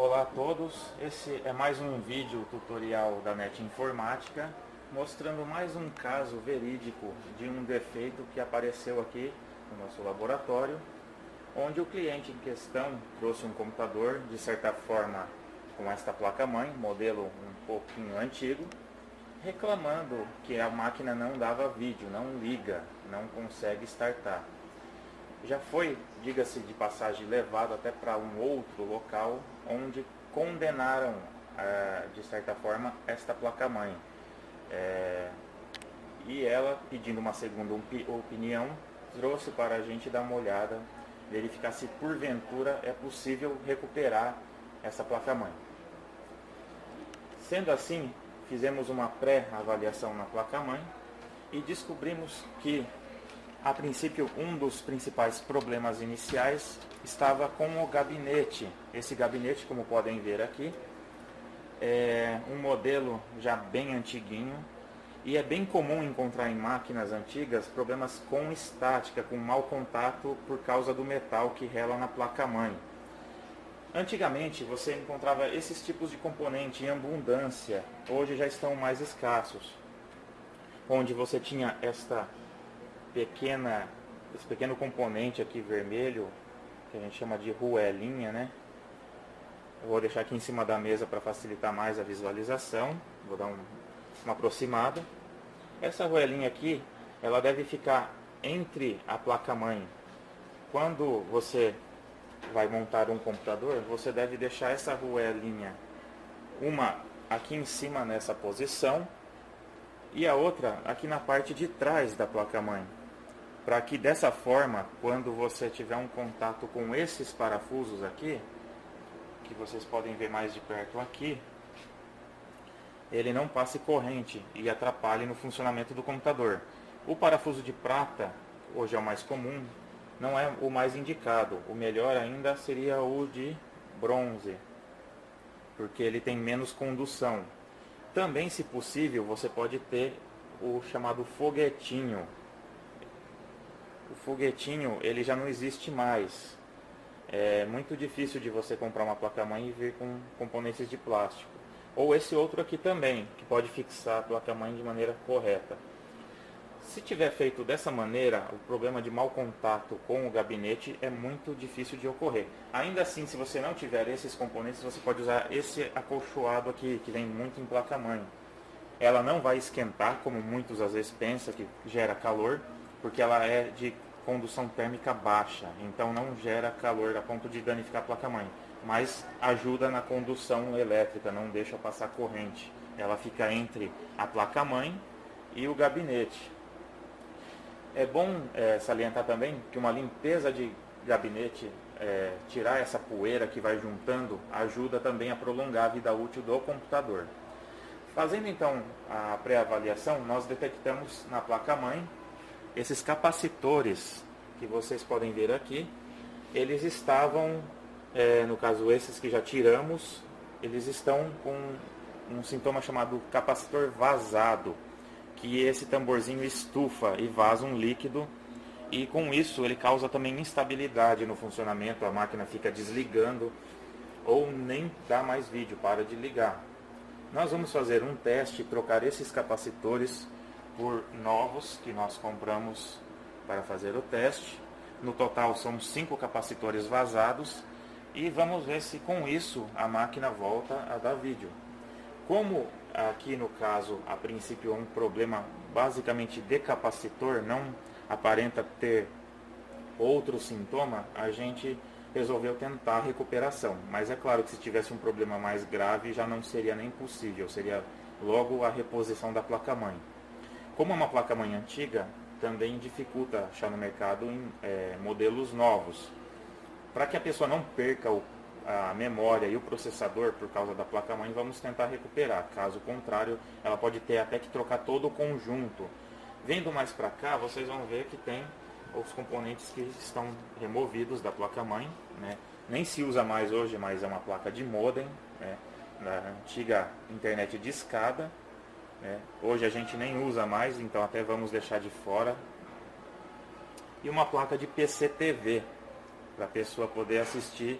Olá a todos, esse é mais um vídeo tutorial da NET Informática, mostrando mais um caso verídico de um defeito que apareceu aqui no nosso laboratório, onde o cliente em questão trouxe um computador, de certa forma com esta placa-mãe, modelo um pouquinho antigo, reclamando que a máquina não dava vídeo, não liga, não consegue startar. Já foi, diga-se de passagem, levado até para um outro local, onde condenaram, de certa forma, esta placa-mãe. E ela, pedindo uma segunda opinião, trouxe para a gente dar uma olhada, verificar se porventura é possível recuperar essa placa-mãe. Sendo assim, fizemos uma pré-avaliação na placa-mãe e descobrimos que, a princípio, um dos principais problemas iniciais estava com o gabinete. Esse gabinete, como podem ver aqui, é um modelo já bem antiguinho e é bem comum encontrar em máquinas antigas problemas com estática, com mau contato por causa do metal que rela na placa-mãe. Antigamente você encontrava esses tipos de componente em abundância, hoje já estão mais escassos, onde você tinha esse pequeno componente aqui vermelho, que a gente chama de ruelinha, né? Eu vou deixar aqui em cima da mesa para facilitar mais a visualização. Vou dar uma aproximada. Essa ruelinha aqui, ela deve ficar entre a placa-mãe. Quando você vai montar um computador, você deve deixar essa ruelinha, uma aqui em cima nessa posição, e a outra aqui na parte de trás da placa-mãe. Para que dessa forma, quando você tiver um contato com esses parafusos aqui, que vocês podem ver mais de perto aqui, ele não passe corrente e atrapalhe no funcionamento do computador. O parafuso de prata, hoje é o mais comum, não é o mais indicado. O melhor ainda seria o de bronze, porque ele tem menos condução. Também, se possível, você pode ter o chamado foguetinho. O foguetinho, ele já não existe mais. É muito difícil de você comprar uma placa-mãe e vir com componentes de plástico. Ou esse outro aqui também, que pode fixar a placa-mãe de maneira correta. Se tiver feito dessa maneira, o problema de mau contato com o gabinete é muito difícil de ocorrer. Ainda assim, se você não tiver esses componentes, você pode usar esse acolchoado aqui, que vem muito em placa-mãe. Ela não vai esquentar, como muitos às vezes pensam, que gera calor, porque ela é de condução térmica baixa, então não gera calor a ponto de danificar a placa-mãe, mas ajuda na condução elétrica, não deixa passar corrente. Ela fica entre a placa-mãe e o gabinete. É bom salientar também que uma limpeza de gabinete, tirar essa poeira que vai juntando, ajuda também a prolongar a vida útil do computador. Fazendo então a pré-avaliação, nós detectamos na placa-mãe esses capacitores que vocês podem ver aqui. Eles estavam, no caso esses que já tiramos, eles estão com um sintoma chamado capacitor vazado, que esse tamborzinho estufa e vaza um líquido, e com isso ele causa também instabilidade no funcionamento, a máquina fica desligando ou nem dá mais vídeo, para de ligar. Nós vamos fazer um teste e trocar esses capacitores por novos que nós compramos para fazer o teste. No total são 5 capacitores vazados e vamos ver se com isso a máquina volta a dar vídeo. Como aqui no caso a princípio é um problema basicamente de capacitor, não aparenta ter outro sintoma, a gente resolveu tentar a recuperação. Mas é claro que se tivesse um problema mais grave já não seria nem possível, seria logo a reposição da placa-mãe. Como é uma placa-mãe antiga, também dificulta achar no mercado modelos novos. Para que a pessoa não perca a memória e o processador por causa da placa-mãe, vamos tentar recuperar. Caso contrário, ela pode ter até que trocar todo o conjunto. Vendo mais para cá, vocês vão ver que tem os componentes que estão removidos da placa-mãe, né? Nem se usa mais hoje, mas é uma placa de modem, né? Da antiga internet de escada. Hoje a gente nem usa mais, então até vamos deixar de fora. E uma placa de PC TV, para a pessoa poder assistir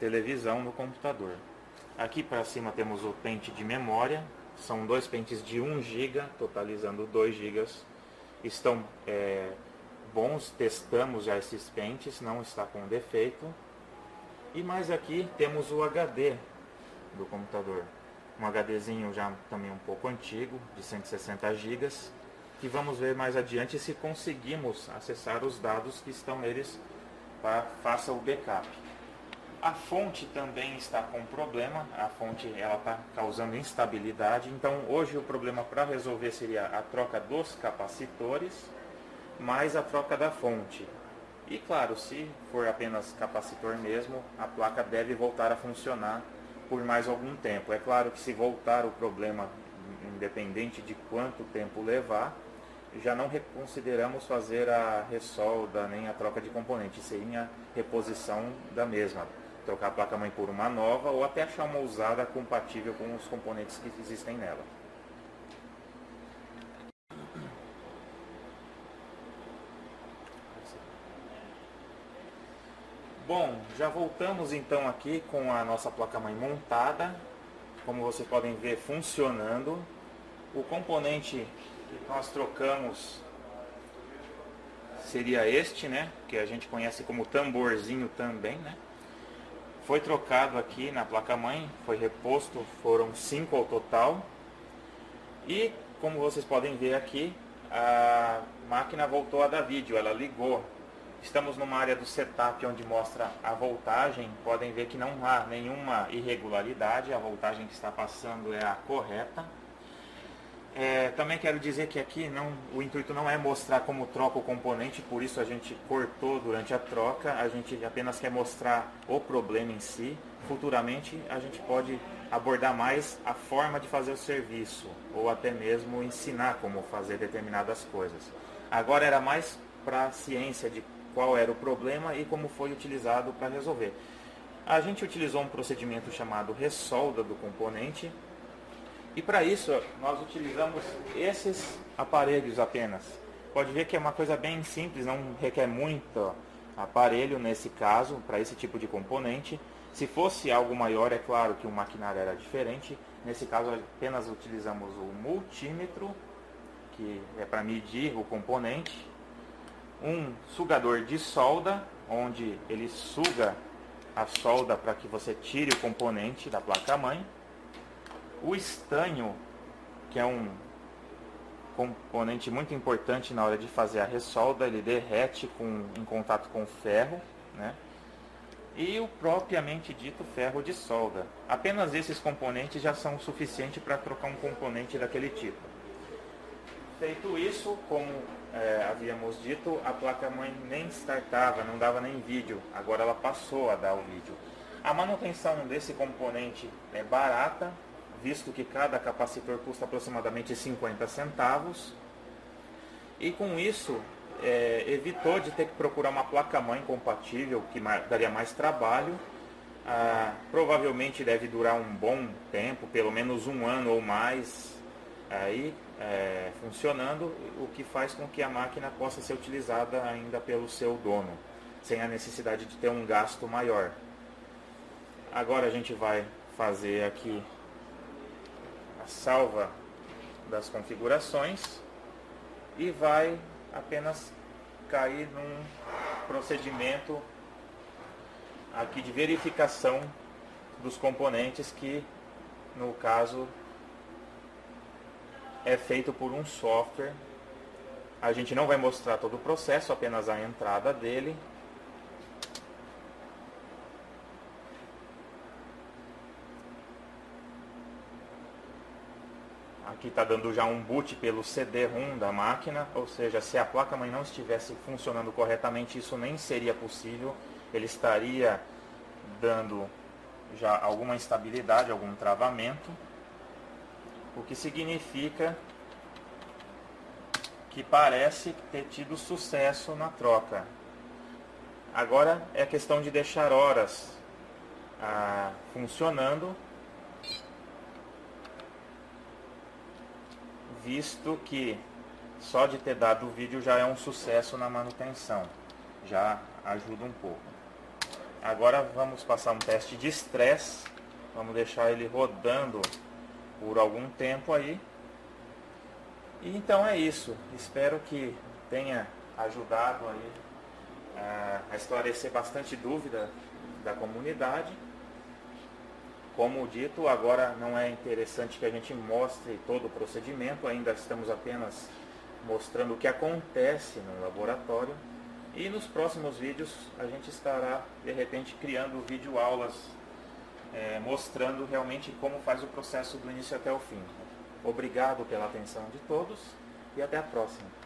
televisão no computador. Aqui para cima temos o pente de memória, são dois pentes de 1 GB, totalizando 2 GB. Estão bons, testamos já esses pentes, não está com defeito. E mais aqui temos o HD do computador, um HDzinho já também um pouco antigo, de 160 GB, que vamos ver mais adiante se conseguimos acessar os dados que estão neles para faça o backup. A fonte também está com problema, a fonte ela está causando instabilidade, então hoje o problema para resolver seria a troca dos capacitores, mais a troca da fonte. E claro, se for apenas capacitor mesmo, a placa deve voltar a funcionar por mais algum tempo. É claro que se voltar o problema, independente de quanto tempo levar, já não reconsideramos fazer a ressolda nem a troca de componente, sim a reposição da mesma. Trocar a placa-mãe por uma nova ou até achar uma usada compatível com os componentes que existem nela. Bom, já voltamos então aqui com a nossa placa-mãe montada, como vocês podem ver funcionando. O componente que nós trocamos seria este, né, que a gente conhece como tamborzinho também, né. Foi trocado aqui na placa-mãe, foi reposto, foram 5 ao total. E como vocês podem ver aqui, a máquina voltou a dar vídeo, ela ligou. Estamos numa área do setup onde mostra a voltagem, podem ver que não há nenhuma irregularidade, a voltagem que está passando é a correta. Também quero dizer que aqui o intuito não é mostrar como troca o componente, por isso a gente cortou durante a troca, a gente apenas quer mostrar o problema em si. Futuramente a gente pode abordar mais a forma de fazer o serviço, ou até mesmo ensinar como fazer determinadas coisas. Agora era mais para a ciência de qual era o problema e como foi utilizado para resolver. A gente utilizou um procedimento chamado ressolda do componente, e para isso nós utilizamos esses aparelhos apenas. Pode ver que é uma coisa bem simples, não requer muito aparelho nesse caso, para esse tipo de componente. Se fosse algo maior, é claro que o maquinário era diferente. Nesse caso apenas utilizamos o multímetro, que é para medir o componente. Um sugador de solda, onde ele suga a solda para que você tire o componente da placa-mãe. O estanho, que é um componente muito importante na hora de fazer a ressolda, ele derrete em contato com o ferro, né? E o propriamente dito ferro de solda. Apenas esses componentes já são suficientes para trocar um componente daquele tipo. Feito isso, como havíamos dito, a placa-mãe nem startava, não dava nem vídeo, agora ela passou a dar o vídeo. A manutenção desse componente é barata, visto que cada capacitor custa aproximadamente 50 centavos. E com isso, evitou de ter que procurar uma placa-mãe compatível, que daria mais trabalho. Provavelmente deve durar um bom tempo, pelo menos 1 ano ou mais, aí funcionando, o que faz com que a máquina possa ser utilizada ainda pelo seu dono, sem a necessidade de ter um gasto maior. Agora a gente vai fazer aqui a salva das configurações e vai apenas cair num procedimento aqui de verificação dos componentes, que no caso é feito por um software. A gente não vai mostrar todo o processo, apenas a entrada dele. Aqui está dando já um boot pelo CD-ROM da máquina, ou seja, se a placa-mãe não estivesse funcionando corretamente, isso nem seria possível. Ele estaria dando já alguma instabilidade, algum travamento, o que significa que parece ter tido sucesso na troca. Agora é questão de deixar horas funcionando, visto que só de ter dado o vídeo já é um sucesso na manutenção, já ajuda um pouco. Agora vamos passar um teste de estresse. Vamos deixar ele rodando por algum tempo aí. E então é isso. Espero que tenha ajudado aí a esclarecer bastante dúvida da comunidade. Como dito, agora não é interessante que a gente mostre todo o procedimento, ainda estamos apenas mostrando o que acontece no laboratório. E nos próximos vídeos a gente estará, de repente, criando videoaulas mostrando realmente como faz o processo do início até o fim. Obrigado pela atenção de todos e até a próxima.